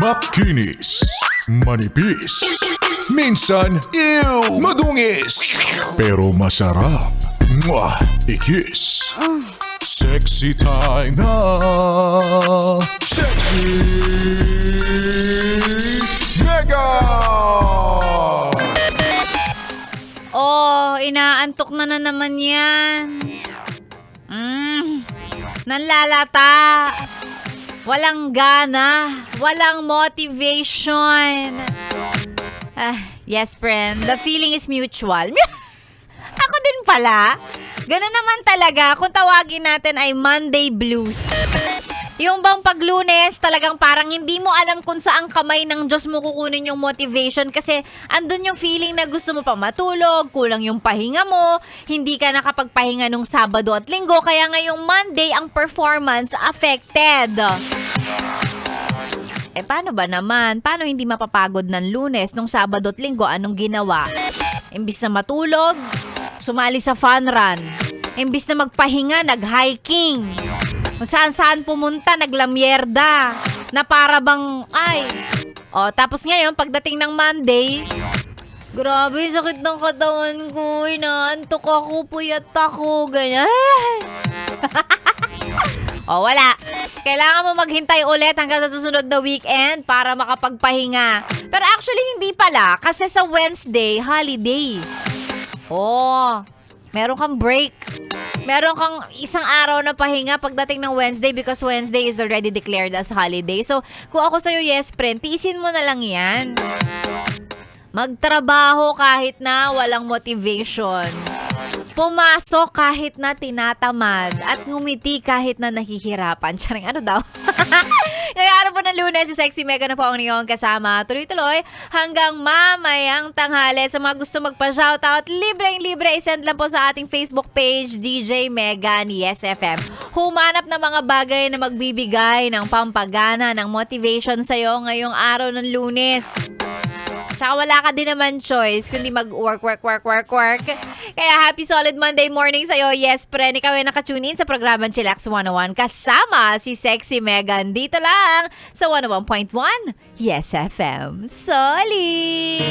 Makinis, manipis, minsan, madungis, pero masarap. Mwah! I-kiss. Sexy time na. Sexy Mega! Oh, inaantok na naman yan. Nanlalata. Walang gana. Walang motivation. Yes, friend. The feeling is mutual. Ako din pala. Ganun naman talaga kung tawagin natin ay Monday blues. Yung bang pag Lunes, talagang parang hindi mo alam kung saang kamay ng Diyos mo kukunin yung motivation kasi andun yung feeling na gusto mo pa matulog, kulang yung pahinga mo, hindi ka nakapagpahinga nung Sabado at Linggo, kaya ngayong Monday ang performance affected. Paano ba naman? Paano hindi mapapagod ng Lunes nung Sabado at Linggo? Anong ginawa? Imbis na matulog, sumali sa fun run. Imbis na magpahinga, nag-hiking. Kung saan-saan pumunta, naglamyerda. Na para bang, tapos ngayon, pagdating ng Monday, grabe, sakit ng katawan ko. Inaantok ako, puyat ako, ganyan. Wala. Kailangan mo maghintay ulit hanggang sa susunod na weekend para makapagpahinga. Pero actually, hindi pala. Kasi sa Wednesday, holiday. Meron kang break. Meron kang isang araw na pahinga pagdating ng Wednesday because Wednesday is already declared as holiday. So, kung ako sa'yo, yes, friend, tiisin mo na lang yan. Magtrabaho kahit na walang motivation. Pumasok kahit na tinatamad. At ngumiti kahit na nahihirapan. Tsaring ano daw? Ngayong araw po ng Lunes, si Sexy Mega na po ang iyong kasama. Tuloy-tuloy hanggang mamayang tanghali. Sa mga gusto magpa-shoutout, libreng-libre, isend lang po sa ating Facebook page, DJ Megan Yes FM. Humanap na mga bagay na magbibigay ng pampagana, ng motivation sa'yo ngayong araw ng Lunes. Tsaka wala ka din naman choice kundi mag-work. Kaya happy solid Monday morning sa'yo. Yes, friend, ikaw ay nakatune in sa programang Chillax 101 kasama si Sexy Megan. Dito lang sa 101.1 Yes FM. Solid!